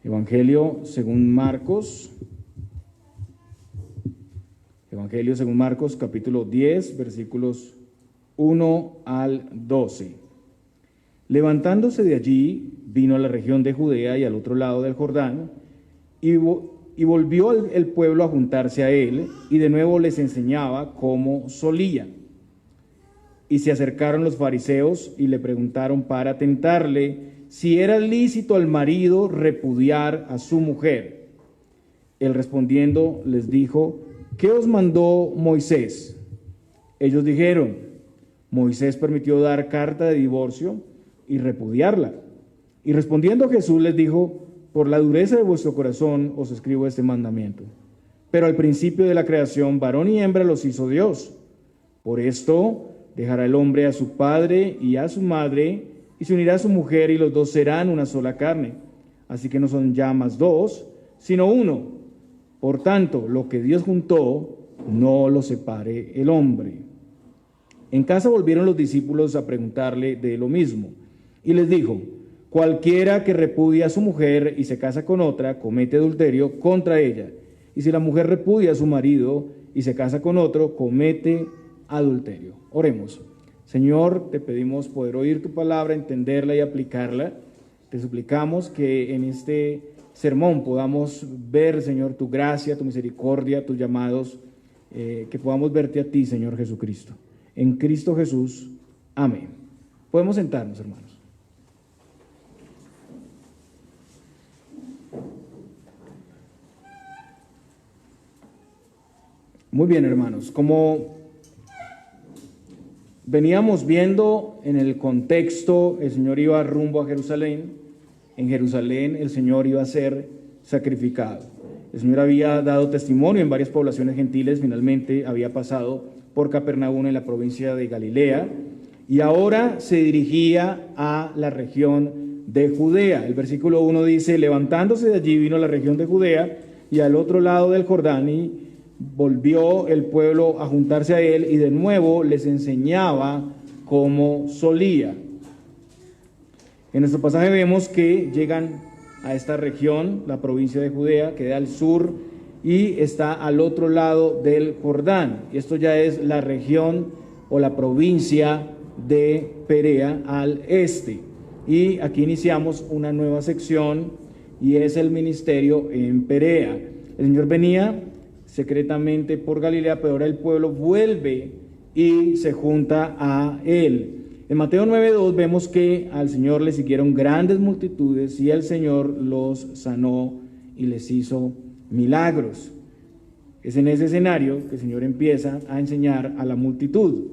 Evangelio según Marcos, capítulo 10, versículos 1 al 12. Levantándose de allí, vino a la región de Judea y al otro lado del Jordán, y volvió el pueblo a juntarse a él, y de nuevo les enseñaba como solía. Y se acercaron los fariseos y le preguntaron para tentarle si era lícito al marido repudiar a su mujer. Él respondiendo les dijo: ¿qué os mandó Moisés? Ellos dijeron: Moisés permitió dar carta de divorcio y repudiarla. Y respondiendo Jesús les dijo: por la dureza de vuestro corazón os escribo este mandamiento. Pero al principio de la creación, varón y hembra los hizo Dios. Por esto dejará el hombre a su padre y a su madre, y se unirá a su mujer, y los dos serán una sola carne. Así que no son ya más dos, sino uno. Por tanto, lo que Dios juntó, no lo separe el hombre. En casa volvieron los discípulos a preguntarle de lo mismo, y les dijo: cualquiera que repudia a su mujer y se casa con otra, comete adulterio contra ella. Y si la mujer repudia a su marido y se casa con otro, comete adulterio. Oremos. Señor, te pedimos poder oír tu palabra, entenderla y aplicarla. Te suplicamos que en este sermón podamos ver, Señor, tu gracia, tu misericordia, tus llamados, que podamos verte a ti, Señor Jesucristo. En Cristo Jesús. Amén. Podemos sentarnos, hermanos. Muy bien, hermanos. Como veníamos viendo en el contexto, el Señor iba rumbo a Jerusalén. En Jerusalén el Señor iba a ser sacrificado. El Señor había dado testimonio en varias poblaciones gentiles, finalmente había pasado por Capernaum en la provincia de Galilea, y ahora se dirigía a la región de Judea. El versículo 1 dice: levantándose de allí vino a la región de Judea y al otro lado del Jordán, y volvió el pueblo a juntarse a él, y de nuevo les enseñaba como solía. En nuestro pasaje vemos que llegan a esta región, la provincia de Judea, que da al sur y está al otro lado del Jordán. Y esto ya es la región o la provincia de Perea al este. Y aquí iniciamos una nueva sección, y es el ministerio en Perea. El Señor venía secretamente por Galilea, pero ahora el pueblo vuelve y se junta a él. En Mateo 9:2 vemos que al Señor le siguieron grandes multitudes, y el Señor los sanó y les hizo milagros. Es en ese escenario que el Señor empieza a enseñar a la multitud.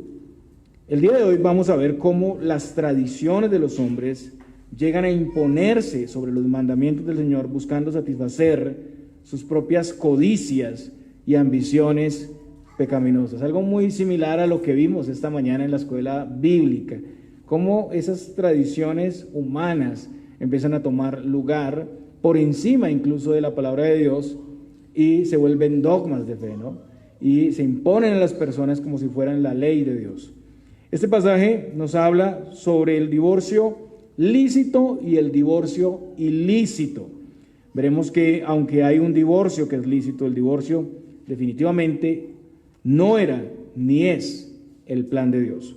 El día de hoy vamos a ver cómo las tradiciones de los hombres llegan a imponerse sobre los mandamientos del Señor, buscando satisfacer sus propias codicias y ambiciones pecaminosas. Algo muy similar a lo que vimos esta mañana en la escuela bíblica, cómo esas tradiciones humanas empiezan a tomar lugar por encima incluso de la palabra de Dios, y se vuelven dogmas de fe, ¿no? Y se imponen a las personas como si fueran la ley de Dios. Este pasaje nos habla sobre el divorcio lícito y el divorcio ilícito. Veremos que aunque hay un divorcio que es lícito, el divorcio definitivamente no era ni es el plan de Dios.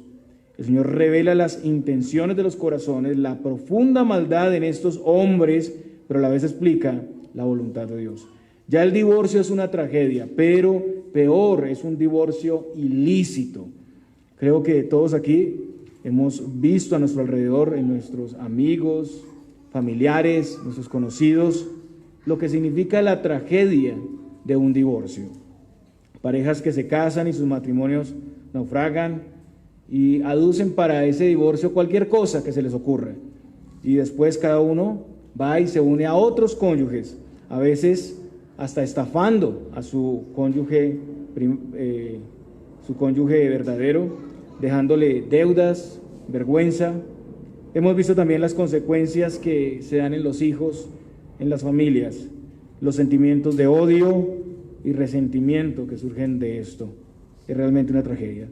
El Señor revela las intenciones de los corazones, la profunda maldad en estos hombres, pero a la vez explica la voluntad de Dios. Ya el divorcio es una tragedia, pero peor es un divorcio ilícito. Creo que todos aquí hemos visto a nuestro alrededor, en nuestros amigos, familiares, nuestros conocidos, lo que significa la tragedia de un divorcio. Parejas que se casan y sus matrimonios naufragan y aducen para ese divorcio cualquier cosa que se les ocurra. Y después cada uno va y se une a otros cónyuges, a veces hasta estafando a su cónyuge verdadero, dejándole deudas, vergüenza. Hemos visto también las consecuencias que se dan en los hijos, en las familias, los sentimientos de odio y resentimiento que surgen de esto. Es realmente una tragedia.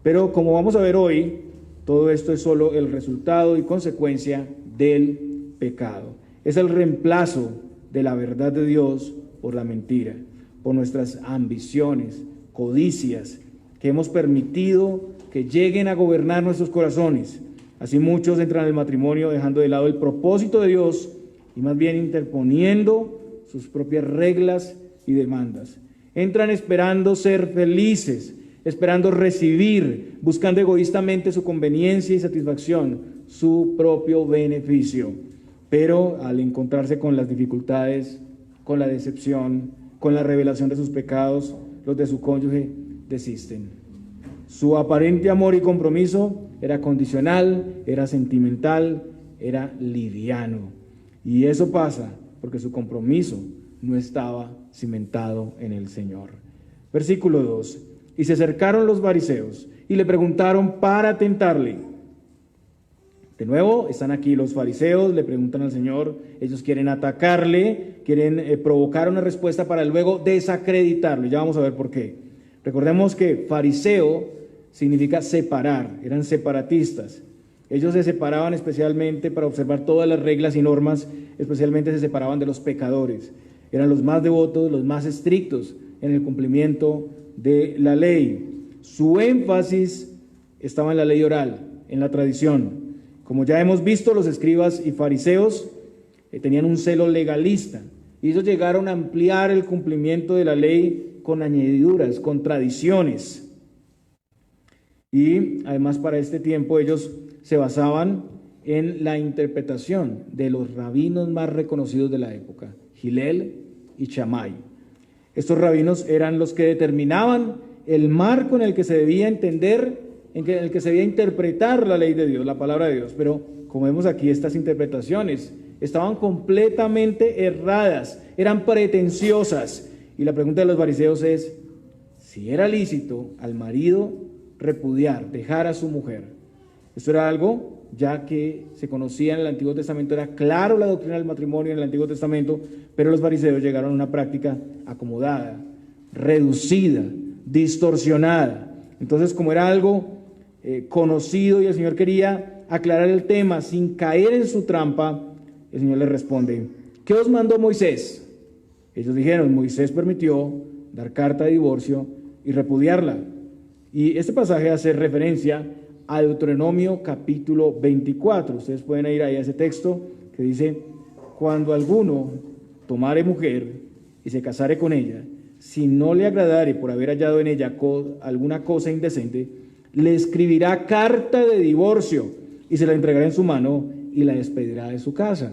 Pero como vamos a ver hoy, todo esto es solo el resultado y consecuencia del pecado. Es el reemplazo de la verdad de Dios por la mentira, por nuestras ambiciones, codicias, que hemos permitido que lleguen a gobernar nuestros corazones. Así muchos entran al matrimonio dejando de lado el propósito de Dios y más bien interponiendo sus propias reglas y demandas. Entran esperando ser felices, esperando recibir, buscando egoístamente su conveniencia y satisfacción, su propio beneficio. Pero al encontrarse con las dificultades, con la decepción, con la revelación de sus pecados, los de su cónyuge desisten. Su aparente amor y compromiso era condicional, era sentimental, era liviano. Y eso pasa porque su compromiso no estaba cimentado en el Señor. Versículo 2. Y se acercaron los fariseos y le preguntaron para tentarle. De nuevo, están aquí los fariseos, le preguntan al Señor, ellos quieren atacarle, quieren provocar una respuesta para luego desacreditarlo. Ya vamos a ver por qué. Recordemos que fariseo significa separar, eran separatistas. Ellos se separaban especialmente para observar todas las reglas y normas, especialmente se separaban de los pecadores. Eran los más devotos, los más estrictos en el cumplimiento de la ley. Su énfasis estaba en la ley oral, en la tradición. Como ya hemos visto, los escribas y fariseos tenían un celo legalista y ellos llegaron a ampliar el cumplimiento de la ley con añadiduras, con tradiciones. Y además para este tiempo ellos se basaban en la interpretación de los rabinos más reconocidos de la época, Hillel y Shammai. Estos rabinos eran los que determinaban el marco en el que se debía entender, en el que se debía interpretar la ley de Dios, la palabra de Dios. Pero como vemos aquí, estas interpretaciones estaban completamente erradas, eran pretenciosas. Y la pregunta de los fariseos es, si era lícito al marido repudiar, dejar a su mujer. Esto era algo ya que se conocía en el Antiguo Testamento, era claro la doctrina del matrimonio en el Antiguo Testamento, pero los fariseos llegaron a una práctica acomodada, reducida, distorsionada. Entonces, como era algo conocido y el Señor quería aclarar el tema sin caer en su trampa, el Señor les responde, ¿qué os mandó Moisés? Ellos dijeron, Moisés permitió dar carta de divorcio y repudiarla. Y este pasaje hace referencia a Deuteronomio capítulo 24. Ustedes pueden ir ahí a ese texto que dice, cuando alguno tomare mujer y se casare con ella, si no le agradare por haber hallado en ella alguna cosa indecente, le escribirá carta de divorcio y se la entregará en su mano y la despedirá de su casa.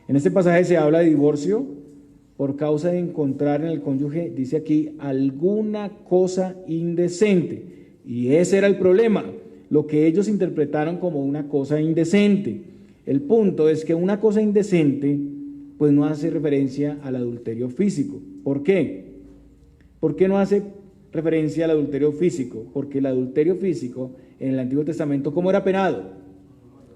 En este pasaje se habla de divorcio por causa de encontrar en el cónyuge, dice aquí, alguna cosa indecente. Y ese era el problema, lo que ellos interpretaron como una cosa indecente. El punto es que una cosa indecente, pues no hace referencia al adulterio físico. ¿Por qué? ¿Por qué no hace referencia al adulterio físico? Porque el adulterio físico en el Antiguo Testamento, ¿cómo era penado?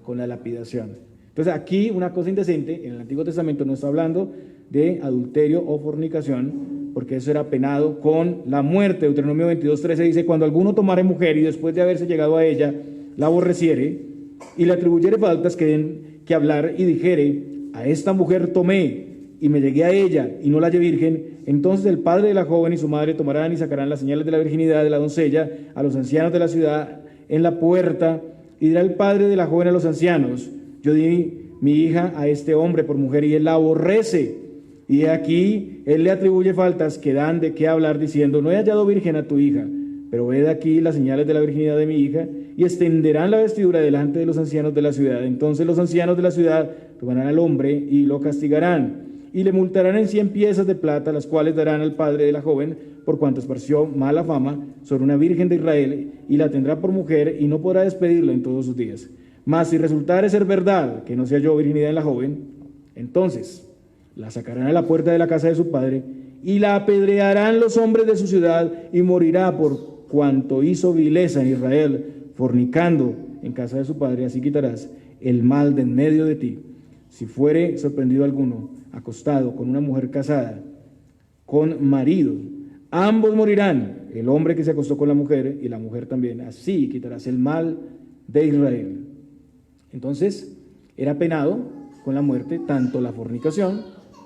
Con la lapidación. Entonces aquí una cosa indecente, en el Antiguo Testamento no está hablando de adulterio o fornicación, porque eso era penado con la muerte. Deuteronomio 22:13 dice, cuando alguno tomare mujer y después de haberse llegado a ella, la aborreciere y le atribuyere faltas que den que hablar y dijere, a esta mujer tomé y me llegué a ella y no la hallé virgen, entonces el padre de la joven y su madre tomarán y sacarán las señales de la virginidad de la doncella a los ancianos de la ciudad en la puerta, y dirá el padre de la joven a los ancianos, yo di mi hija a este hombre por mujer y él la aborrece. Y aquí él le atribuye faltas que dan de qué hablar diciendo, no he hallado virgen a tu hija, pero ved aquí las señales de la virginidad de mi hija, y extenderán la vestidura delante de los ancianos de la ciudad. Entonces los ancianos de la ciudad tomarán al hombre y lo castigarán, y le multarán en 100 piezas de plata, las cuales darán al padre de la joven, por cuanto esparció mala fama sobre una virgen de Israel, y la tendrá por mujer, y no podrá despedirla en todos sus días. Mas si resultare ser verdad que no se halló virginidad en la joven, entonces la sacarán a la puerta de la casa de su padre y la apedrearán los hombres de su ciudad y morirá por cuanto hizo vileza en Israel, fornicando en casa de su padre. Así quitarás el mal de en medio de ti. Si fuere sorprendido alguno acostado con una mujer casada, con marido, ambos morirán, el hombre que se acostó con la mujer y la mujer también. Así quitarás el mal de Israel. Entonces, era penado con la muerte tanto la fornicación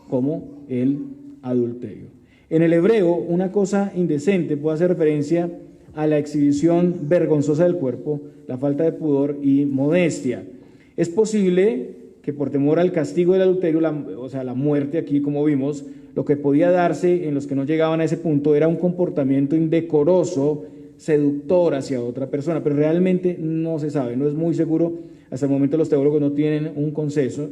como el adulterio. En el hebreo, una cosa indecente puede hacer referencia a la exhibición vergonzosa del cuerpo, la falta de pudor y modestia. Es posible que por temor al castigo del adulterio, o sea, la muerte aquí, como vimos, lo que podía darse en los que no llegaban a ese punto era un comportamiento indecoroso, seductor hacia otra persona, pero realmente no se sabe, no es muy seguro. Hasta el momento los teólogos no tienen un consenso,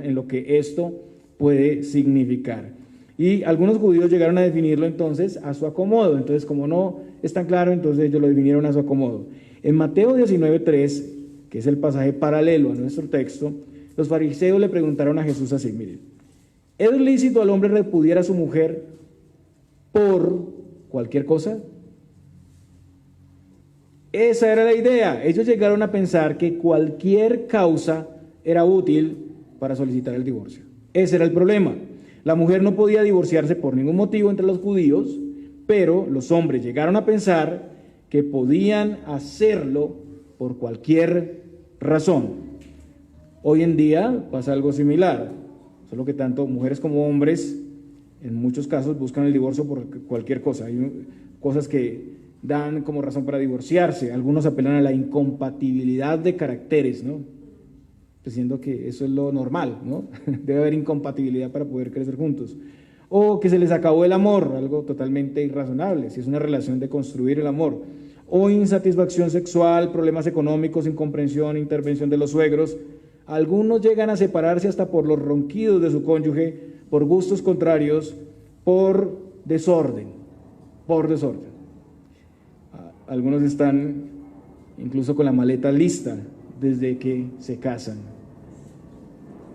en lo que esto puede significar. Y algunos judíos llegaron a definirlo entonces a su acomodo. Entonces, como no es tan claro, entonces ellos lo definieron a su acomodo. En Mateo 19:3, que es el pasaje paralelo a nuestro texto, los fariseos le preguntaron a Jesús así, miren, ¿es lícito al hombre repudiar a su mujer por cualquier cosa? Esa era la idea. Ellos llegaron a pensar que cualquier causa era útil para solicitar el divorcio. Ese era el problema. La mujer no podía divorciarse por ningún motivo entre los judíos, pero los hombres llegaron a pensar que podían hacerlo por cualquier razón. Hoy en día pasa algo similar, solo que tanto mujeres como hombres en muchos casos buscan el divorcio por cualquier cosa. Hay cosas que dan como razón para divorciarse. Algunos apelan a la incompatibilidad de caracteres, ¿no? Diciendo que eso es lo normal, ¿no? Debe haber incompatibilidad para poder crecer juntos. O que se les acabó el amor, algo totalmente irrazonable, si es una relación de construir el amor. O insatisfacción sexual, problemas económicos, incomprensión, intervención de los suegros. Algunos llegan a separarse hasta por los ronquidos de su cónyuge, por gustos contrarios, por desorden. Algunos están incluso con la maleta lista desde que se casan.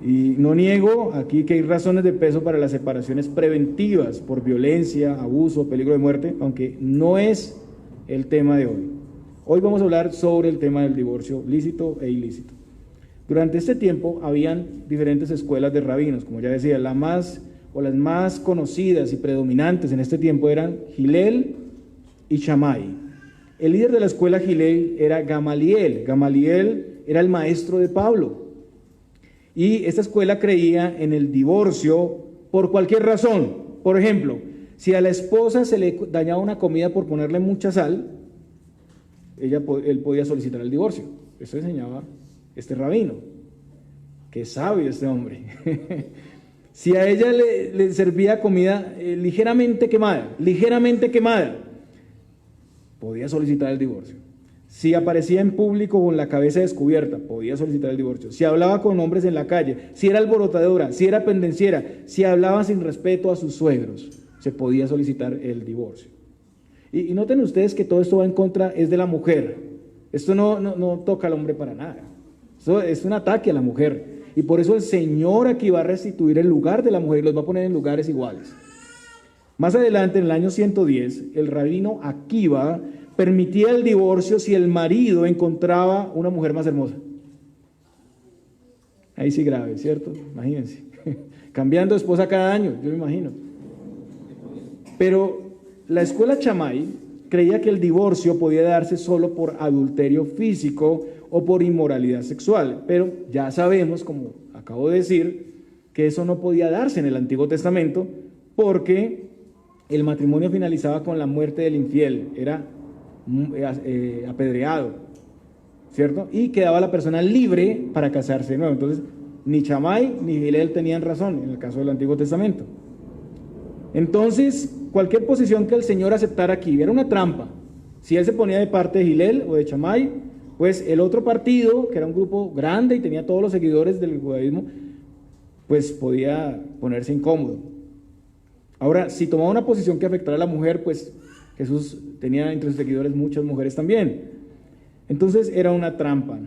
Y no niego aquí que hay razones de peso para las separaciones preventivas por violencia, abuso, peligro de muerte, aunque no es el tema de hoy. Hoy vamos a hablar sobre el tema del divorcio lícito e ilícito. Durante este tiempo habían diferentes escuelas de rabinos, como ya decía, las más conocidas y predominantes en este tiempo eran Hillel y Shammai. El líder de la escuela Hillel era Gamaliel. Gamaliel era el maestro de Pablo. Y esta escuela creía en el divorcio por cualquier razón. Por ejemplo, si a la esposa se le dañaba una comida por ponerle mucha sal, él podía solicitar el divorcio. Eso enseñaba este rabino. Qué sabio este hombre. Si a ella le servía comida ligeramente quemada, podía solicitar el divorcio. Si aparecía en público con la cabeza descubierta, podía solicitar el divorcio. Si hablaba con hombres en la calle, si era alborotadora, si era pendenciera, si hablaba sin respeto a sus suegros, se podía solicitar el divorcio. Y noten ustedes que todo esto va en contra, es de la mujer. Esto no toca al hombre para nada. Esto es un ataque a la mujer. Y por eso el Señor aquí va a restituir el lugar de la mujer y los va a poner en lugares iguales. Más adelante, en el año 110, el rabino Akiva permitía el divorcio si el marido encontraba una mujer más hermosa. Ahí sí grave, ¿cierto? Imagínense. Cambiando de esposa cada año, yo me imagino. Pero la escuela Shammai creía que el divorcio podía darse solo por adulterio físico o por inmoralidad sexual. Pero ya sabemos, como acabo de decir, que eso no podía darse en el Antiguo Testamento porque el matrimonio finalizaba con la muerte del infiel, era apedreado, ¿cierto? Y quedaba la persona libre para casarse de nuevo. Entonces, ni Shammai ni Hillel tenían razón en el caso del Antiguo Testamento. Entonces, cualquier posición que el Señor aceptara aquí era una trampa. Si él se ponía de parte de Hillel o de Shammai, pues el otro partido, que era un grupo grande y tenía todos los seguidores del judaísmo, pues podía ponerse incómodo. Ahora, si tomaba una posición que afectara a la mujer, pues Jesús tenía entre sus seguidores muchas mujeres también. Entonces era una trampa.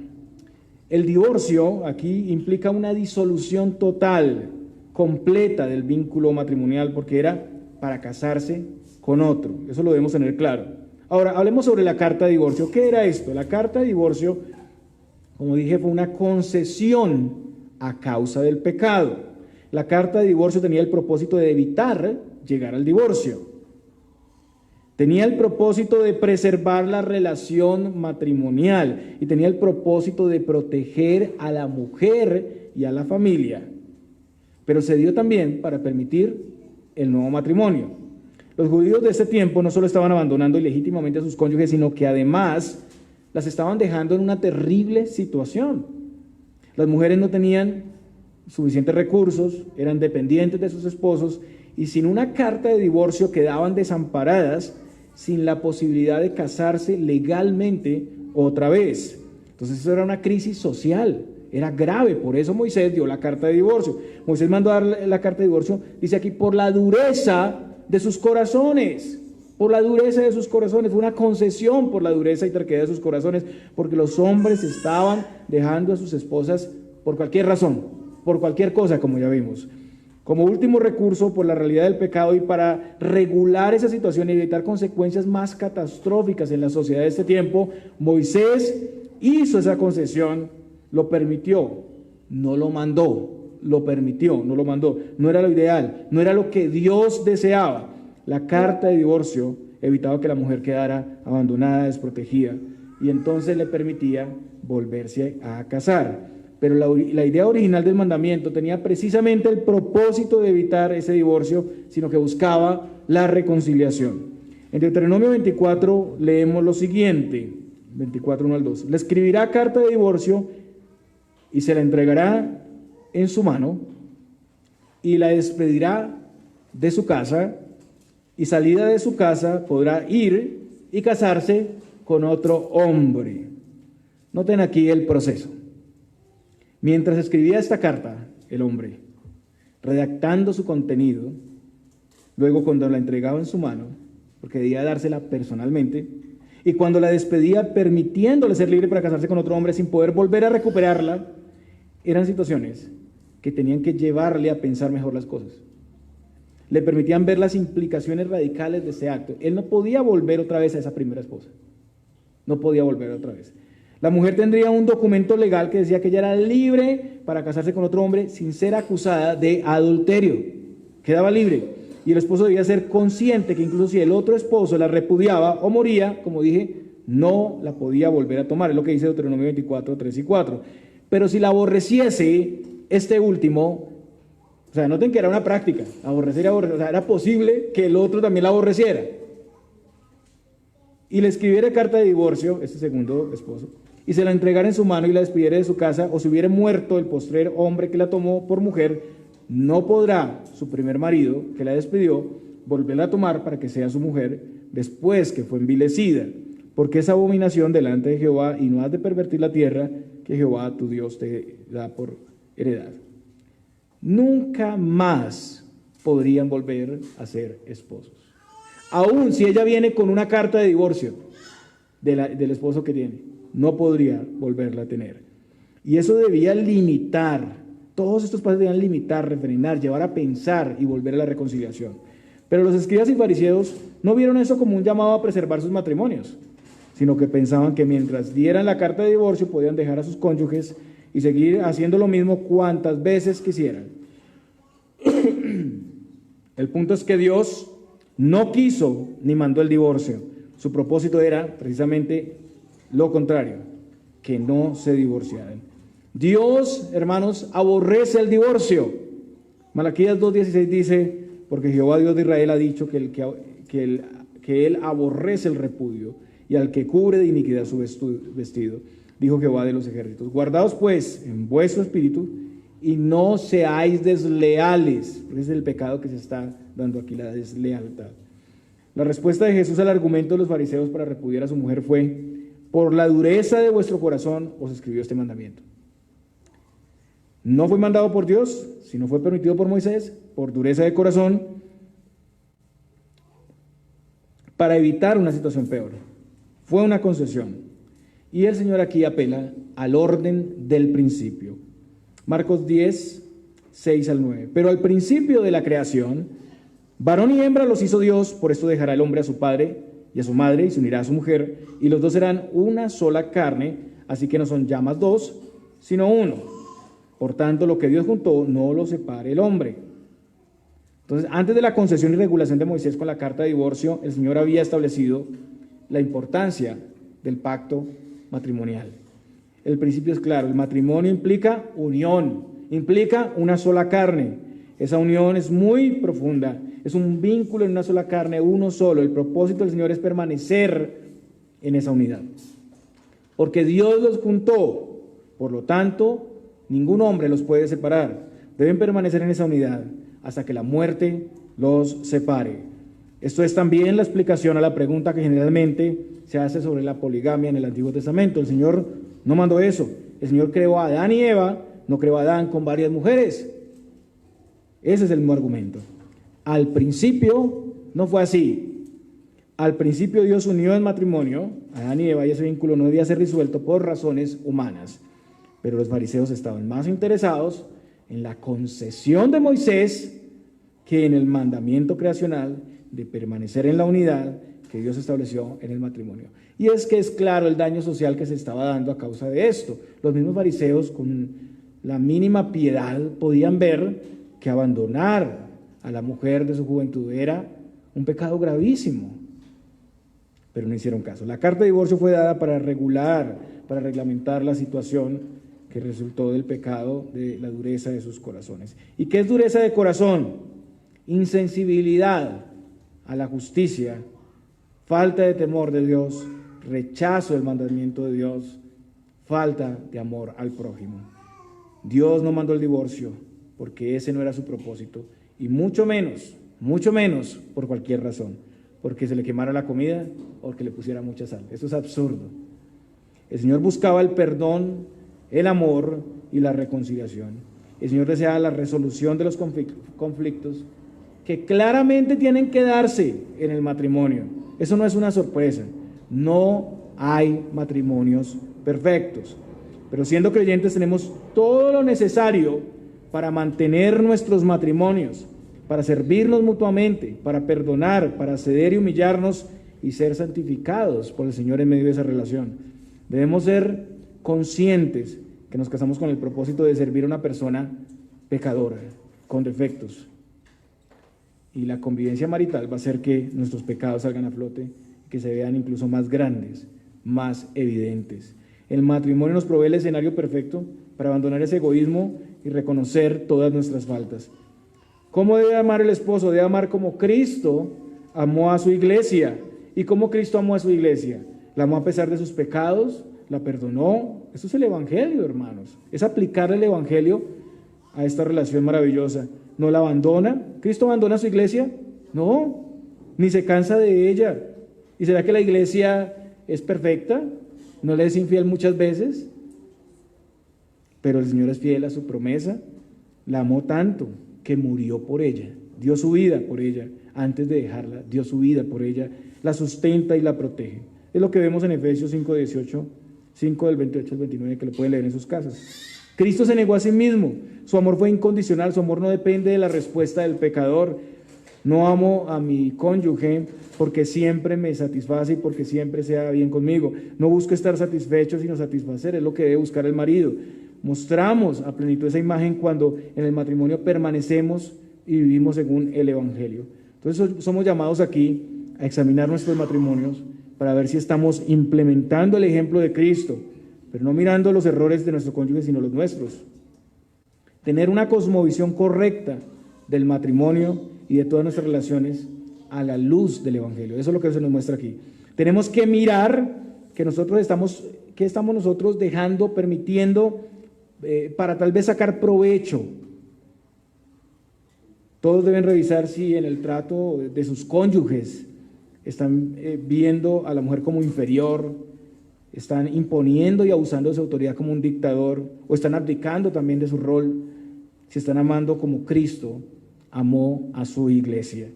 El divorcio aquí implica una disolución total, completa del vínculo matrimonial, porque era para casarse con otro. Eso lo debemos tener claro. Ahora, hablemos sobre la carta de divorcio. ¿Qué era esto? La carta de divorcio, como dije, fue una concesión a causa del pecado. La carta de divorcio tenía el propósito de evitar llegar al divorcio. Tenía el propósito de preservar la relación matrimonial y tenía el propósito de proteger a la mujer y a la familia. Pero se dio también para permitir el nuevo matrimonio. Los judíos de ese tiempo no solo estaban abandonando ilegítimamente a sus cónyuges, sino que además las estaban dejando en una terrible situación. Las mujeres no tenían suficientes recursos, eran dependientes de sus esposos y sin una carta de divorcio quedaban desamparadas, sin la posibilidad de casarse legalmente otra vez. Entonces eso era una crisis social, era grave, por eso Moisés dio la carta de divorcio. Moisés mandó a dar la carta de divorcio, dice aquí, por la dureza de sus corazones. Por la dureza de sus corazones, fue una concesión por la dureza y terquedad de sus corazones, porque los hombres estaban dejando a sus esposas por cualquier razón, por cualquier cosa, como ya vimos. Como último recurso, por la realidad del pecado y para regular esa situación y evitar consecuencias más catastróficas en la sociedad de este tiempo, Moisés hizo esa concesión, lo permitió, no lo mandó, lo permitió, no lo mandó. No era lo ideal, no era lo que Dios deseaba. La carta de divorcio evitaba que la mujer quedara abandonada, desprotegida, y entonces le permitía volverse a casar. Pero la idea original del mandamiento tenía precisamente el propósito de evitar ese divorcio, sino que buscaba la reconciliación. En Deuteronomio 24 leemos lo siguiente, 24, 1 al 2. Le escribirá carta de divorcio y se la entregará en su mano y la despedirá de su casa, y salida de su casa podrá ir y casarse con otro hombre. Noten aquí el proceso. Mientras escribía esta carta, el hombre, redactando su contenido, luego cuando la entregaba en su mano, porque debía dársela personalmente, y cuando la despedía permitiéndole ser libre para casarse con otro hombre sin poder volver a recuperarla, eran situaciones que tenían que llevarle a pensar mejor las cosas. Le permitían ver las implicaciones radicales de ese acto. Él no podía volver otra vez a esa primera esposa. No podía volver otra vez. La mujer tendría un documento legal que decía que ella era libre para casarse con otro hombre sin ser acusada de adulterio. Quedaba libre. Y el esposo debía ser consciente que incluso si el otro esposo la repudiaba o moría, como dije, no la podía volver a tomar. Es lo que dice Deuteronomio 24, 3 y 4. Pero si la aborreciese este último, o sea, noten que era una práctica, aborrecer y aborrecer, o sea, era posible que el otro también la aborreciera. Y le escribiera carta de divorcio, este segundo esposo, y se la entregara en su mano y la despidiera de su casa, o si hubiera muerto el postrer hombre que la tomó por mujer, no podrá su primer marido, que la despidió, volverla a tomar para que sea su mujer después que fue envilecida, porque es abominación delante de Jehová, y no has de pervertir la tierra que Jehová tu Dios te da por heredad. Nunca más podrían volver a ser esposos. Aún si ella viene con una carta de divorcio del esposo que tiene, no podría volverla a tener. Y eso debía limitar, todos estos pasos debían limitar, refrenar, llevar a pensar y volver a la reconciliación. Pero los escribas y fariseos no vieron eso como un llamado a preservar sus matrimonios, sino que pensaban que mientras dieran la carta de divorcio podían dejar a sus cónyuges y seguir haciendo lo mismo cuantas veces quisieran. El punto es que Dios no quiso ni mandó el divorcio. Su propósito era precisamente lo contrario, que no se divorciaran. Dios, hermanos, aborrece el divorcio. Malaquías 2:16 dice, porque Jehová Dios de Israel ha dicho que él aborrece el repudio y al que cubre de iniquidad su vestido. Dijo Jehová de los ejércitos. Guardaos pues en vuestro espíritu y no seáis desleales. Ese es el pecado que se está dando aquí, la deslealtad. La respuesta de Jesús al argumento de los fariseos para repudiar a su mujer fue: por la dureza de vuestro corazón os escribió este mandamiento. No fue mandado por Dios, sino fue permitido por Moisés, por dureza de corazón, para evitar una situación peor. Fue una concesión. Y el Señor aquí apela al orden del principio. Marcos 10, 6 al 9. Pero al principio de la creación, varón y hembra los hizo Dios, por esto dejará el hombre a su padre y a su madre y se unirá a su mujer, y los dos serán una sola carne, así que no son ya más dos, sino uno. Por tanto, lo que Dios juntó, no lo separe el hombre. Entonces, antes de la concesión y regulación de Moisés con la carta de divorcio, el Señor había establecido la importancia del pacto matrimonial. El principio es claro, el matrimonio implica unión, implica una sola carne. Esa unión es muy profunda, es un vínculo en una sola carne, uno solo. El propósito del Señor es permanecer en esa unidad. Porque Dios los juntó, por lo tanto, ningún hombre los puede separar. Deben permanecer en esa unidad hasta que la muerte los separe. Esto es también la explicación a la pregunta que generalmente se hace sobre la poligamia en el Antiguo Testamento. El Señor no mandó eso. El Señor creó a Adán y Eva, no creó a Adán con varias mujeres. Ese es el mismo argumento. Al principio no fue así. Al principio Dios unió en matrimonio a Adán y Eva y ese vínculo no debía ser disuelto por razones humanas. Pero los fariseos estaban más interesados en la concesión de Moisés que en el mandamiento creacional de permanecer en la unidad que Dios estableció en el matrimonio. Y es que es claro el daño social que se estaba dando a causa de esto. Los mismos fariseos con la mínima piedad podían ver que abandonar a la mujer de su juventud era un pecado gravísimo, pero no hicieron caso. La carta de divorcio fue dada para regular, para reglamentar la situación que resultó del pecado, de la dureza de sus corazones. ¿Y qué es dureza de corazón? Insensibilidad a la justicia, falta de temor de Dios, rechazo del mandamiento de Dios, falta de amor al prójimo. Dios no mandó el divorcio porque ese no era su propósito, y mucho menos por cualquier razón, porque se le quemara la comida o que le pusiera mucha sal. Eso es absurdo. El Señor buscaba el perdón, el amor y la reconciliación. El Señor deseaba la resolución de los conflictos que claramente tienen que darse en el matrimonio. Eso no es una sorpresa. No hay matrimonios perfectos, pero siendo creyentes tenemos todo lo necesario para mantener nuestros matrimonios, para servirnos mutuamente, para perdonar, para ceder y humillarnos y ser santificados por el Señor en medio de esa relación. Debemos ser conscientes que nos casamos con el propósito de servir a una persona pecadora, con defectos. Y la convivencia marital va a hacer que nuestros pecados salgan a flote, que se vean incluso más grandes, más evidentes. El matrimonio nos provee el escenario perfecto para abandonar ese egoísmo y reconocer todas nuestras faltas. ¿Cómo debe amar el esposo? Debe amar como Cristo amó a su iglesia. ¿Y cómo Cristo amó a su iglesia? La amó a pesar de sus pecados, la perdonó. Eso es el Evangelio, hermanos. Es aplicar el Evangelio a esta relación maravillosa. ¿No la abandona? ¿Cristo abandona a su iglesia? No, ni se cansa de ella. ¿Y será que la iglesia es perfecta? ¿No le es infiel muchas veces? Pero el Señor es fiel a su promesa. La amó tanto que murió por ella, dio su vida por ella, antes de dejarla, dio su vida por ella, la sustenta y la protege. Es lo que vemos en Efesios 5:18, 5 del 28 al 29, que lo pueden leer en sus casas. Cristo se negó a sí mismo, su amor fue incondicional, su amor no depende de la respuesta del pecador. No amo a mi cónyuge porque siempre me satisface y porque siempre sea bien conmigo. No busco estar satisfecho sino satisfacer, es lo que debe buscar el marido. Mostramos a plenitud esa imagen cuando en el matrimonio permanecemos y vivimos según el Evangelio. Entonces somos llamados aquí a examinar nuestros matrimonios para ver si estamos implementando el ejemplo de Cristo, pero no mirando los errores de nuestro cónyuge sino los nuestros. Tener una cosmovisión correcta del matrimonio y de todas nuestras relaciones a la luz del Evangelio. Eso es lo que se nos muestra aquí. Tenemos que mirar que qué estamos nosotros dejando, permitiendo para tal vez sacar provecho. Todos deben revisar si en el trato de sus cónyuges están viendo a la mujer como inferior, están imponiendo y abusando de su autoridad como un dictador, o están abdicando también de su rol, si están amando como Cristo amó a su iglesia.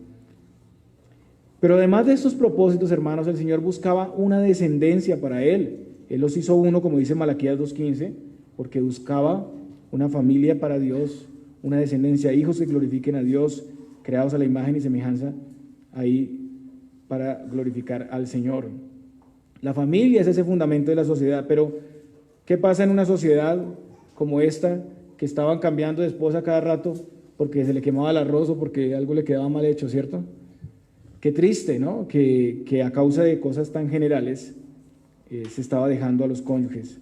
Pero además de estos propósitos, hermanos, el Señor buscaba una descendencia para Él. Él los hizo uno, como dice Malaquías 2:15, porque buscaba una familia para Dios, una descendencia, hijos que glorifiquen a Dios, creados a la imagen y semejanza, ahí para glorificar al Señor. La familia es ese fundamento de la sociedad, pero ¿qué pasa en una sociedad como esta, que estaban cambiando de esposa cada rato? porque se le quemaba el arroz o porque algo le quedaba mal hecho, ¿cierto? Qué triste, ¿no? Que a causa de cosas tan generales se estaba dejando a los cónyuges.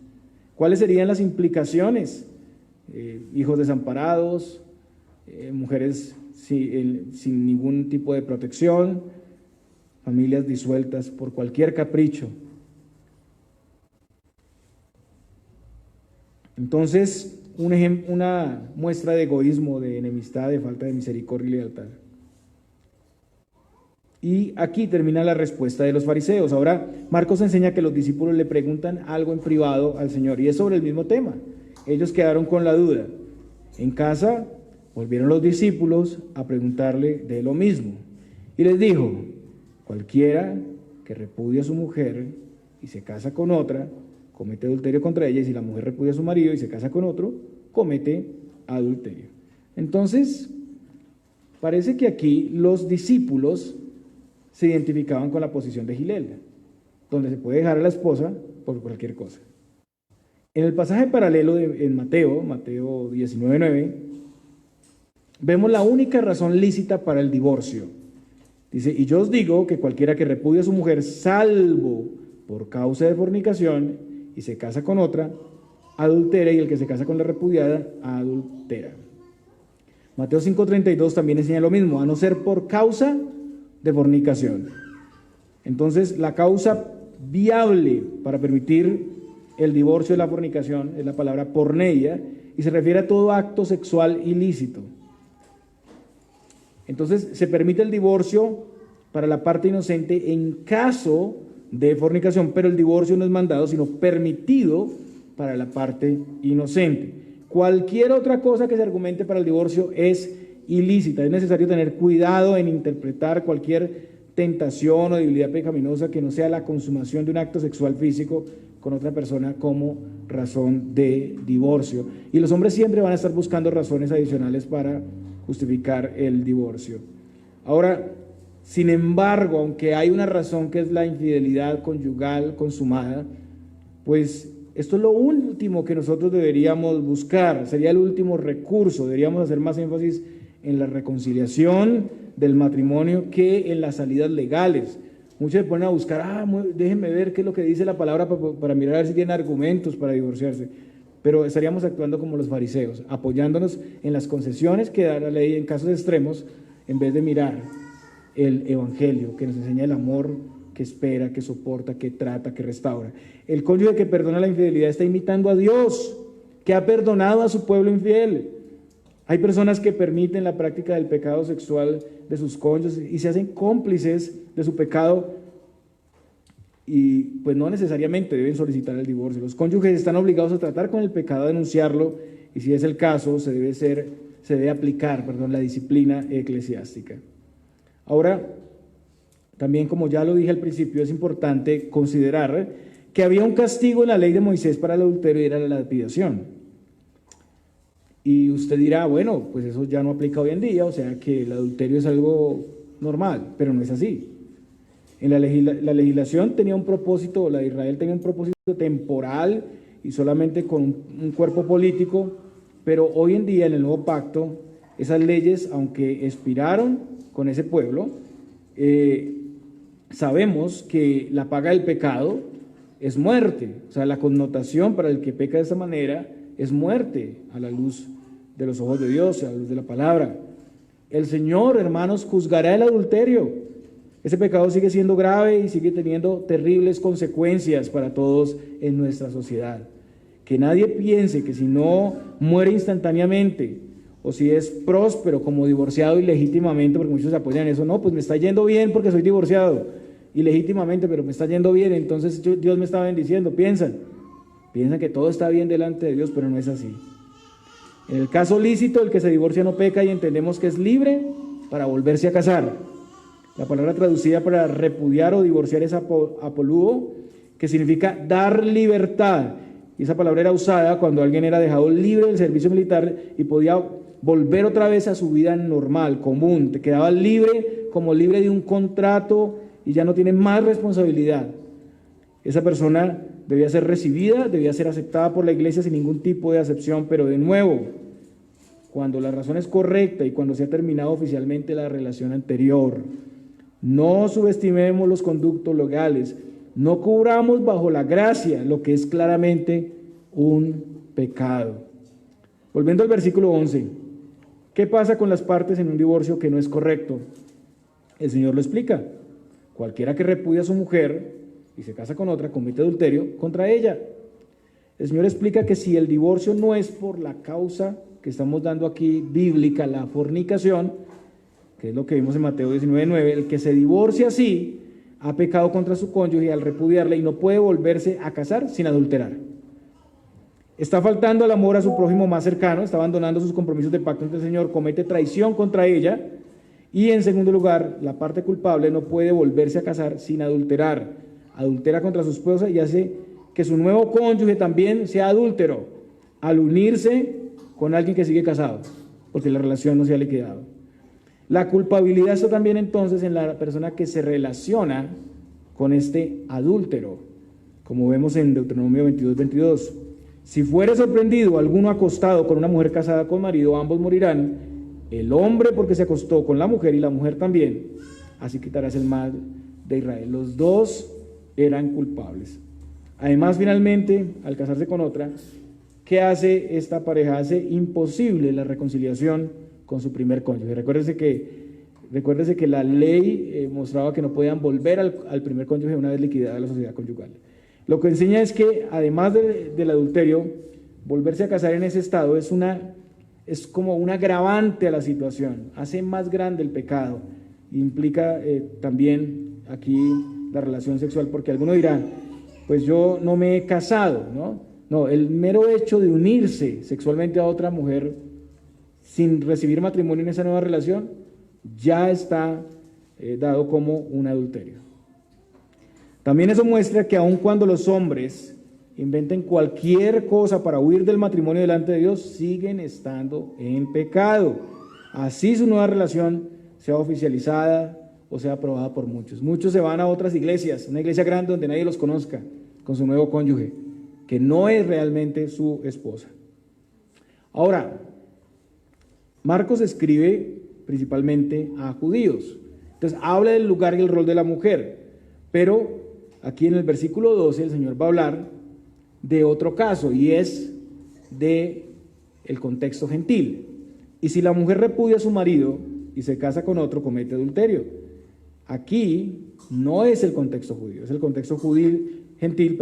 ¿Cuáles serían las implicaciones? Hijos desamparados, mujeres sin ningún tipo de protección, familias disueltas por cualquier capricho. Entonces, una muestra de egoísmo, de enemistad, de falta de misericordia y lealtad. Y aquí termina la respuesta de los fariseos. Ahora, Marcos enseña que los discípulos le preguntan algo en privado al Señor, y es sobre el mismo tema. Ellos quedaron con la duda. En casa, volvieron los discípulos a preguntarle de lo mismo. Y les dijo: cualquiera que repudia a su mujer y se casa con otra, comete adulterio contra ella, y si la mujer repudia a su marido y se casa con otro, comete adulterio. Entonces, parece que aquí los discípulos se identificaban con la posición de Gilel, donde se puede dejar a la esposa por cualquier cosa. En el pasaje paralelo en Mateo 19:9, vemos la única razón lícita para el divorcio. Dice: y yo os digo que cualquiera que repudia a su mujer, salvo por causa de fornicación, y se casa con otra, adultera, y el que se casa con la repudiada, adultera. Mateo 5:32 también enseña lo mismo, a no ser por causa de fornicación. Entonces, la causa viable para permitir el divorcio de la fornicación es la palabra porneia, y se refiere a todo acto sexual ilícito. Entonces, se permite el divorcio para la parte inocente en caso de fornicación, pero el divorcio no es mandado, sino permitido para la parte inocente. Cualquier otra cosa que se argumente para el divorcio es ilícita. Es necesario tener cuidado en interpretar cualquier tentación o debilidad pecaminosa que no sea la consumación de un acto sexual físico con otra persona como razón de divorcio. Y los hombres siempre van a estar buscando razones adicionales para justificar el divorcio. Ahora, sin embargo, aunque hay una razón que es la infidelidad conyugal consumada, pues esto es lo último que nosotros deberíamos buscar, sería el último recurso. Deberíamos hacer más énfasis en la reconciliación del matrimonio que en las salidas legales. Muchos se ponen a buscar, déjenme ver qué es lo que dice la palabra para mirar a ver si tienen argumentos para divorciarse. Pero estaríamos actuando como los fariseos, apoyándonos en las concesiones que da la ley en casos extremos, en vez de mirar el evangelio que nos enseña el amor que espera, que soporta, que trata, que restaura. El cónyuge que perdona la infidelidad está imitando a Dios, que ha perdonado a su pueblo infiel. Hay personas que permiten la práctica del pecado sexual de sus cónyuges y se hacen cómplices de su pecado, y pues no necesariamente deben solicitar el divorcio. Los cónyuges están obligados a tratar con el pecado, a denunciarlo, y si es el caso, se debe aplicar la disciplina eclesiástica. Ahora, también, como ya lo dije al principio, es importante considerar que había un castigo en la ley de Moisés para el adulterio, y era la lapidación. Y usted dirá, bueno, pues eso ya no aplica hoy en día, o sea que el adulterio es algo normal, pero no es así. En la legislación tenía un propósito, la de Israel tenía un propósito temporal y solamente con un cuerpo político, pero hoy en día en el nuevo pacto, esas leyes, aunque expiraron con ese pueblo, sabemos que la paga del pecado es muerte. O sea, la connotación para el que peca de esa manera es muerte a la luz de los ojos de Dios, a la luz de la palabra. El Señor, hermanos, juzgará el adulterio. Ese pecado sigue siendo grave y sigue teniendo terribles consecuencias para todos en nuestra sociedad. Que nadie piense que si no muere instantáneamente, o si es próspero como divorciado ilegítimamente, porque muchos se apoyan en eso, no, pues me está yendo bien porque soy divorciado, ilegítimamente, pero me está yendo bien, entonces Dios me está bendiciendo. Piensan que todo está bien delante de Dios, pero no es así. En el caso lícito, el que se divorcia no peca, y entendemos que es libre para volverse a casar. La palabra traducida para repudiar o divorciar es apoluo, que significa dar libertad. Y esa palabra era usada cuando alguien era dejado libre del servicio militar y podía volver otra vez a su vida normal, común. Te quedaba libre, como libre de un contrato, y ya no tiene más responsabilidad. Esa persona debía ser recibida, debía ser aceptada por la iglesia sin ningún tipo de acepción, pero de nuevo, cuando la razón es correcta y cuando se ha terminado oficialmente la relación anterior. No subestimemos los conductos legales, no cubramos bajo la gracia lo que es claramente un pecado. Volviendo al versículo 11, ¿qué pasa con las partes en un divorcio que no es correcto? El Señor lo explica. Cualquiera que repudia a su mujer y se casa con otra comete adulterio contra ella. El Señor explica que si el divorcio no es por la causa que estamos dando aquí bíblica, la fornicación, que es lo que vimos en Mateo 19:9, el que se divorcia así ha pecado contra su cónyuge al repudiarle y no puede volverse a casar sin adulterar. Está faltando al amor a su prójimo más cercano, está abandonando sus compromisos de pacto ante el Señor, comete traición contra ella y, en segundo lugar, la parte culpable no puede volverse a casar sin adulterar. Adultera contra su esposa y hace que su nuevo cónyuge también sea adúltero al unirse con alguien que sigue casado, porque la relación no se ha liquidado. La culpabilidad está también entonces en la persona que se relaciona con este adúltero, como vemos en Deuteronomio 22:22. Si fuere sorprendido alguno acostado con una mujer casada con marido, ambos morirán, el hombre porque se acostó con la mujer y la mujer también, así quitarás el mal de Israel. Los dos eran culpables. Además, finalmente, al casarse con otra, ¿qué hace esta pareja? Hace imposible la reconciliación con su primer cónyuge. Recuérdese que la ley mostraba que no podían volver al primer cónyuge una vez liquidada la sociedad conyugal. Lo que enseña es que, además del adulterio, volverse a casar en ese estado es como un agravante a la situación, hace más grande el pecado, implica también aquí la relación sexual, porque alguno dirá, pues yo no me he casado, ¿no? No, el mero hecho de unirse sexualmente a otra mujer sin recibir matrimonio en esa nueva relación, ya está dado como un adulterio. También eso muestra que aun cuando los hombres inventen cualquier cosa para huir del matrimonio delante de Dios, siguen estando en pecado. Así su nueva relación sea oficializada o sea aprobada por muchos. Muchos se van a otras iglesias, una iglesia grande donde nadie los conozca, con su nuevo cónyuge, que no es realmente su esposa. Ahora, Marcos escribe principalmente a judíos. Entonces habla del lugar y el rol de la mujer, pero aquí en el versículo 12 el Señor va a hablar de otro caso y es de el contexto gentil. Y si la mujer repudia a su marido y se casa con otro, comete adulterio. Aquí no es el contexto judío, es el contexto gentil,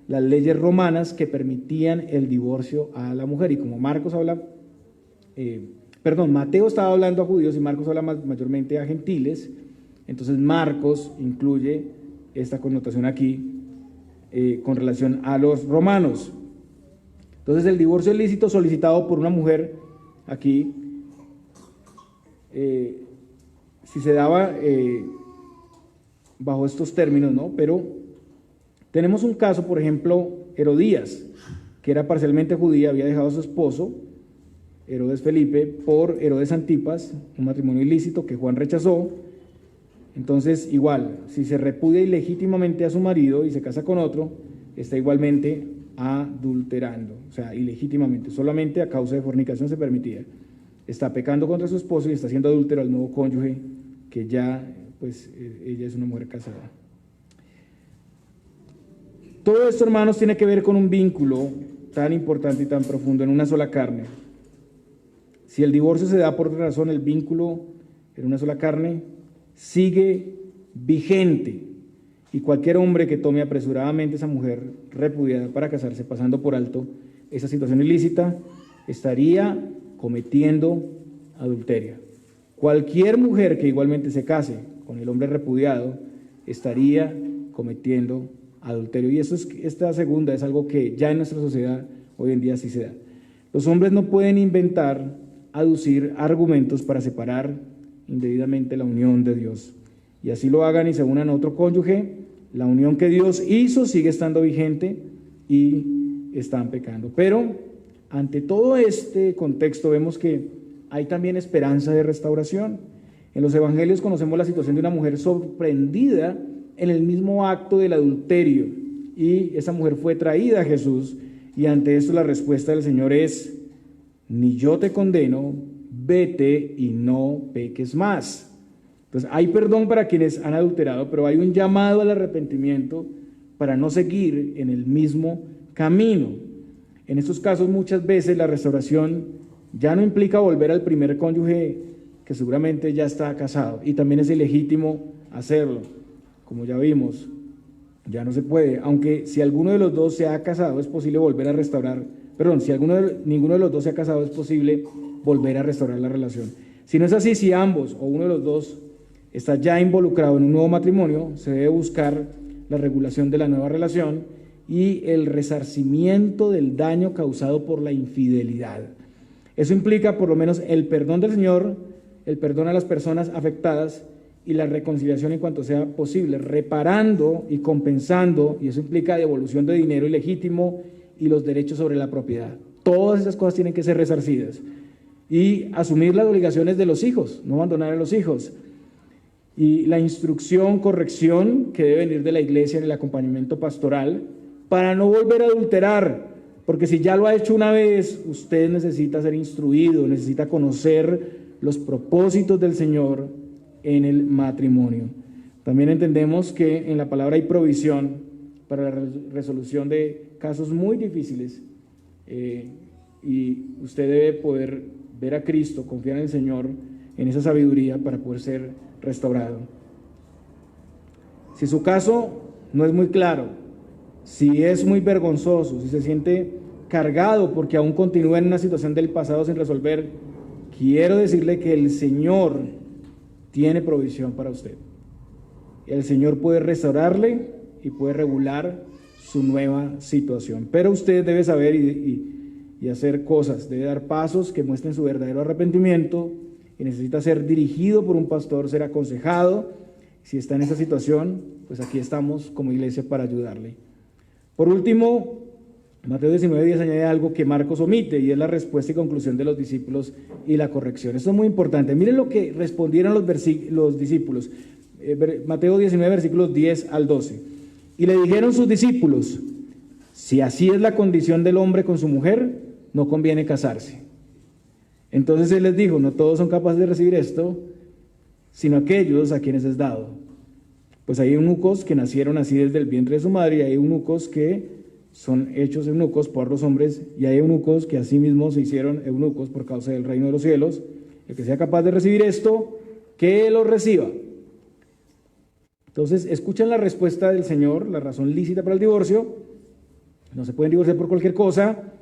las leyes romanas que permitían el divorcio a la mujer. Y como Mateo estaba hablando a judíos y Marcos habla mayormente a gentiles, entonces Marcos incluye esta connotación aquí con relación a los romanos. Entonces el divorcio ilícito solicitado por una mujer aquí, si se daba bajo estos términos, ¿no? Pero tenemos un caso, por ejemplo, Herodías, que era parcialmente judía, había dejado a su esposo, Herodes Felipe, por Herodes Antipas, un matrimonio ilícito que Juan rechazó. Entonces, igual, si se repudia ilegítimamente a su marido y se casa con otro, está igualmente adulterando, o sea, ilegítimamente, solamente a causa de fornicación se permitía. Está pecando contra su esposo y está haciendo adúltero al nuevo cónyuge, que ya, pues, ella es una mujer casada. Todo esto, hermanos, tiene que ver con un vínculo tan importante y tan profundo en una sola carne. Si el divorcio se da por otra razón, el vínculo en una sola carne sigue vigente, y cualquier hombre que tome apresuradamente a esa mujer repudiada para casarse, pasando por alto esa situación ilícita, estaría cometiendo adulterio. Cualquier mujer que igualmente se case con el hombre repudiado estaría cometiendo adulterio. Y esta segunda es algo que ya en nuestra sociedad hoy en día sí se da. Los hombres no pueden inventar, aducir argumentos para separar indebidamente la unión de Dios. Y así lo hagan y se unan a otro cónyuge, la unión que Dios hizo sigue estando vigente y están pecando. Pero ante todo este contexto vemos que hay también esperanza de restauración. En los evangelios conocemos la situación de una mujer sorprendida en el mismo acto del adulterio, y esa mujer fue traída a Jesús, y ante esto la respuesta del Señor es ni yo te condeno, vete y no peques más. Entonces, hay perdón para quienes han adulterado, pero hay un llamado al arrepentimiento para no seguir en el mismo camino. En estos casos, muchas veces la restauración ya no implica volver al primer cónyuge que seguramente ya está casado, y también es ilegítimo hacerlo, como ya vimos, ya no se puede, aunque si alguno de los dos se ha casado es posible volver a restaurar, perdón, si ninguno de los dos se ha casado es posible volver a restaurar la relación. Si no es así, si ambos o uno de los dos está ya involucrado en un nuevo matrimonio, se debe buscar la regulación de la nueva relación y el resarcimiento del daño causado por la infidelidad. Eso implica por lo menos el perdón del Señor, el perdón a las personas afectadas y la reconciliación en cuanto sea posible, reparando y compensando, y eso implica devolución de dinero ilegítimo y los derechos sobre la propiedad. Todas esas cosas tienen que ser resarcidas. Y asumir las obligaciones de los hijos, no abandonar a los hijos. Y la instrucción, corrección que debe venir de la iglesia en el acompañamiento pastoral para no volver a adulterar, porque si ya lo ha hecho una vez, usted necesita ser instruido, necesita conocer los propósitos del Señor en el matrimonio. También entendemos que en la palabra hay provisión para la resolución de casos muy difíciles, y usted debe poder ver a Cristo, confiar en el Señor, en esa sabiduría para poder ser restaurado. Si su caso no es muy claro, si es muy vergonzoso, si se siente cargado porque aún continúa en una situación del pasado sin resolver, quiero decirle que el Señor tiene provisión para usted. El Señor puede restaurarle y puede regular su nueva situación. Pero usted debe saber y hacer cosas, debe dar pasos que muestren su verdadero arrepentimiento, y necesita ser dirigido por un pastor, ser aconsejado. Si está en esa situación, pues aquí estamos como iglesia para ayudarle. Por último, Mateo 19:10 añade algo que Marcos omite, y es la respuesta y conclusión de los discípulos y la corrección. Esto es muy importante. Miren lo que respondieron los discípulos. Mateo 19, versículos 10 al 12. Y le dijeron sus discípulos: si así es la condición del hombre con su mujer, no conviene casarse. Entonces él les dijo: no todos son capaces de recibir esto, sino aquellos a quienes es dado. Pues hay eunucos que nacieron así desde el vientre de su madre, y hay eunucos que son hechos eunucos por los hombres, y hay eunucos que asimismo se hicieron eunucos por causa del reino de los cielos. El que sea capaz de recibir esto, que lo reciba. Entonces, escuchan la respuesta del Señor, la razón lícita para el divorcio. No se pueden divorciar por cualquier cosa.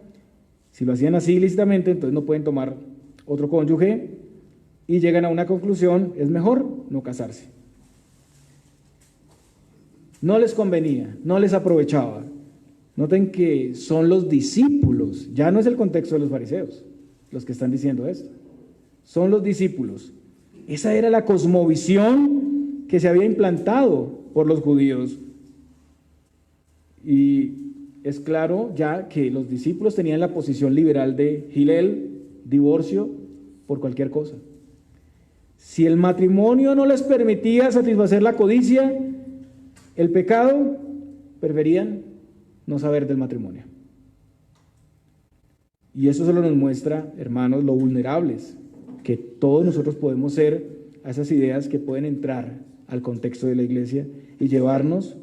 Si lo hacían así lícitamente, entonces no pueden tomar otro cónyuge, y llegan a una conclusión: es mejor no casarse. No les convenía, no les aprovechaba. Noten que son los discípulos, ya no es el contexto de los fariseos los que están diciendo esto, son los discípulos. Esa era la cosmovisión que se había implantado por los judíos, y es claro ya que los discípulos tenían la posición liberal de Hillel, divorcio por cualquier cosa. Si el matrimonio no les permitía satisfacer la codicia, el pecado, preferían no saber del matrimonio. Y eso solo nos muestra, hermanos, lo vulnerables que todos nosotros podemos ser a esas ideas que pueden entrar al contexto de la iglesia y llevarnos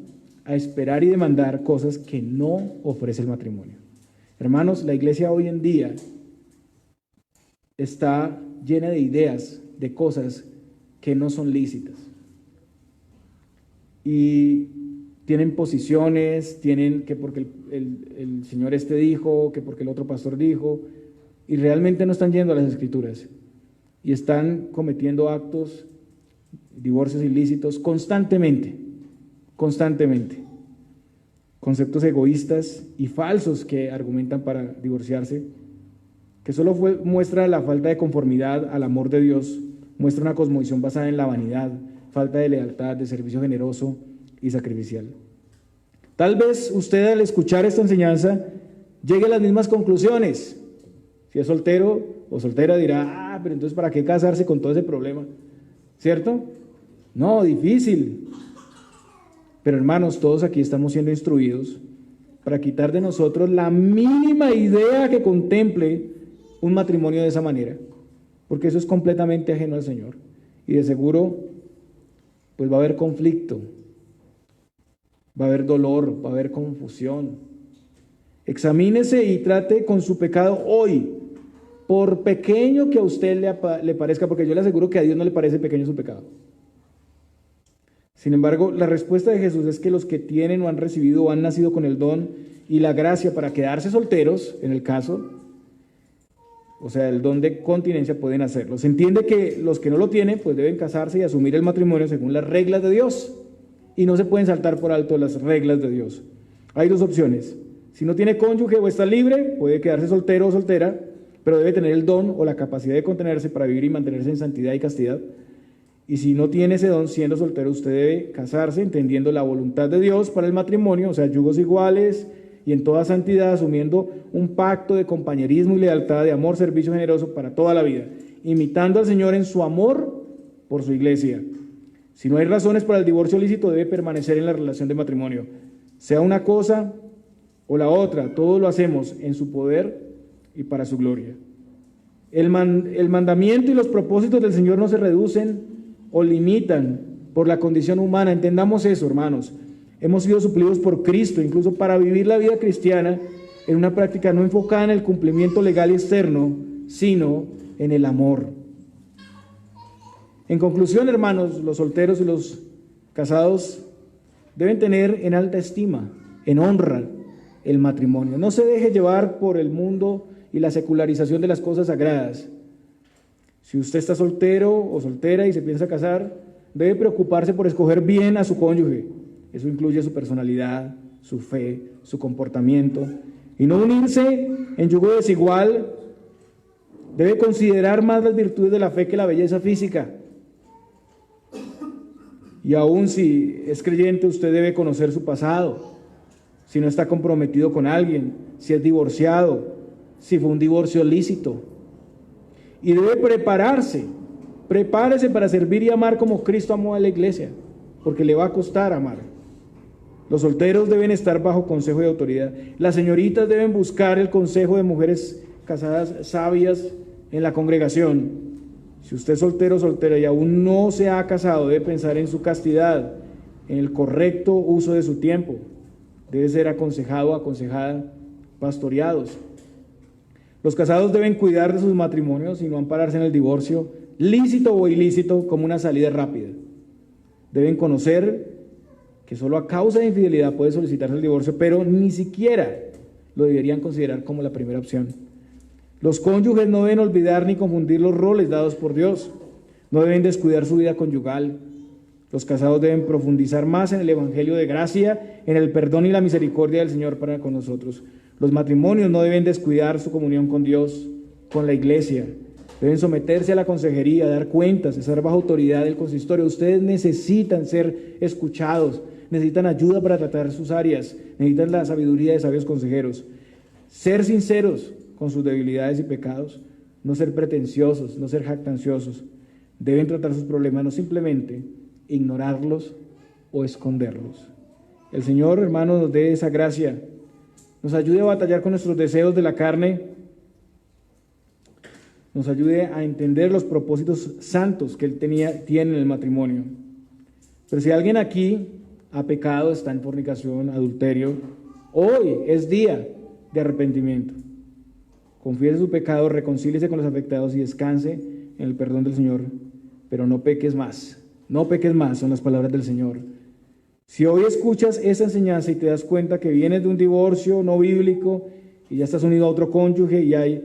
a esperar y demandar cosas que no ofrece el matrimonio. Hermanos, la iglesia hoy en día está llena de ideas, de cosas que no son lícitas. Y tienen posiciones, tienen que porque el Señor este dijo, que porque el otro pastor dijo, y realmente no están yendo a las Escrituras. Y están cometiendo actos, divorcios ilícitos constantemente. Conceptos egoístas y falsos que argumentan para divorciarse, que solo muestra la falta de conformidad al amor de Dios, muestra una cosmovisión basada en la vanidad, falta de lealtad, de servicio generoso y sacrificial. Tal vez usted, al escuchar esta enseñanza, llegue a las mismas conclusiones. Si es soltero o soltera, dirá: pero entonces ¿para qué casarse con todo ese problema? ¿Cierto? No, difícil. Pero hermanos, todos aquí estamos siendo instruidos para quitar de nosotros la mínima idea que contemple un matrimonio de esa manera, porque eso es completamente ajeno al Señor. Y de seguro, pues va a haber conflicto, va a haber dolor, va a haber confusión. Examínese y trate con su pecado hoy, por pequeño que a usted le parezca, porque yo le aseguro que a Dios no le parece pequeño su pecado. Sin embargo, la respuesta de Jesús es que los que tienen o han recibido o han nacido con el don y la gracia para quedarse solteros, en el caso, o sea, el don de continencia, pueden hacerlo. Se entiende que los que no lo tienen, pues deben casarse y asumir el matrimonio según las reglas de Dios, y no se pueden saltar por alto las reglas de Dios. Hay dos opciones. Si no tiene cónyuge o está libre, puede quedarse soltero o soltera, pero debe tener el don o la capacidad de contenerse para vivir y mantenerse en santidad y castidad. Y si no tiene ese don, siendo soltero, usted debe casarse entendiendo la voluntad de Dios para el matrimonio, o sea, yugos iguales y en toda santidad, asumiendo un pacto de compañerismo y lealtad, de amor, servicio generoso para toda la vida, imitando al Señor en su amor por su iglesia. Si no hay razones para el divorcio lícito, debe permanecer en la relación de matrimonio. Sea una cosa o la otra, todo lo hacemos en su poder y para su gloria. El mandamiento y los propósitos del Señor no se reducen o limitan por la condición humana. Entendamos eso, hermanos. Hemos sido suplidos por Cristo, incluso para vivir la vida cristiana en una práctica no enfocada en el cumplimiento legal y externo, sino en el amor. En conclusión, hermanos, los solteros y los casados deben tener en alta estima, en honra, el matrimonio. No se deje llevar por el mundo y la secularización de las cosas sagradas. Si usted está soltero o soltera y se piensa casar, debe preocuparse por escoger bien a su cónyuge. Eso incluye su personalidad, su fe, su comportamiento. Y no unirse en yugo desigual. Debe considerar más las virtudes de la fe que la belleza física. Y aún si es creyente, usted debe conocer su pasado. Si no está comprometido con alguien, si es divorciado, si fue un divorcio lícito. Y debe prepárese para servir y amar como Cristo amó a la iglesia, porque le va a costar amar. Los solteros deben estar bajo consejo y autoridad. Las señoritas deben buscar el consejo de mujeres casadas sabias en la congregación. Si usted es soltero o soltera y aún no se ha casado, debe pensar en su castidad, en el correcto uso de su tiempo. Debe ser aconsejado, aconsejada, pastoreados. Los casados deben cuidar de sus matrimonios y no ampararse en el divorcio, lícito o ilícito, como una salida rápida. Deben conocer que solo a causa de infidelidad puede solicitarse el divorcio, pero ni siquiera lo deberían considerar como la primera opción. Los cónyuges no deben olvidar ni confundir los roles dados por Dios. No deben descuidar su vida conyugal. Los casados deben profundizar más en el evangelio de gracia, en el perdón y la misericordia del Señor para con nosotros. Los matrimonios no deben descuidar su comunión con Dios, con la iglesia. Deben someterse a la consejería, dar cuentas, estar bajo autoridad del consistorio. Ustedes necesitan ser escuchados, necesitan ayuda para tratar sus áreas, necesitan la sabiduría de sabios consejeros. Ser sinceros con sus debilidades y pecados, no ser pretenciosos, no ser jactanciosos. Deben tratar sus problemas, no simplemente ignorarlos o esconderlos. El Señor, hermanos, nos dé esa gracia, nos ayude a batallar con nuestros deseos de la carne, nos ayude a entender los propósitos santos que Él tiene en el matrimonio. Pero si alguien aquí ha pecado, está en fornicación, adulterio, hoy es día de arrepentimiento. Confiese su pecado, reconcíliese con los afectados y descanse en el perdón del Señor, pero no peques más. No peques más, son las palabras del Señor. Si hoy escuchas esa enseñanza y te das cuenta que vienes de un divorcio no bíblico y ya estás unido a otro cónyuge y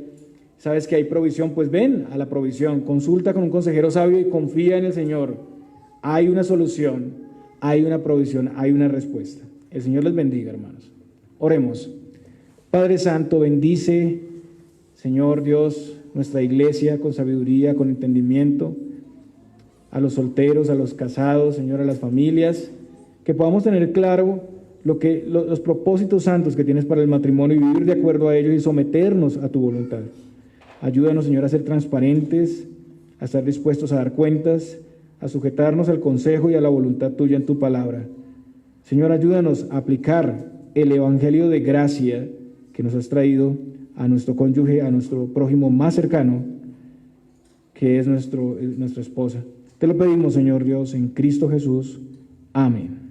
sabes que hay provisión, pues ven a la provisión, consulta con un consejero sabio y confía en el Señor. Hay una solución, hay una provisión, hay una respuesta. El Señor les bendiga, hermanos. Oremos. Padre Santo, bendice, Señor Dios, nuestra iglesia con sabiduría, con entendimiento, a los solteros, a los casados, Señor, a las familias, que podamos tener claro los propósitos santos que tienes para el matrimonio y vivir de acuerdo a ellos y someternos a tu voluntad. Ayúdanos, Señor, a ser transparentes, a estar dispuestos a dar cuentas, a sujetarnos al consejo y a la voluntad tuya en tu palabra. Señor, ayúdanos a aplicar el evangelio de gracia que nos has traído a nuestro cónyuge, a nuestro prójimo más cercano, que es nuestra esposa. Te lo pedimos, Señor Dios, en Cristo Jesús. Amén.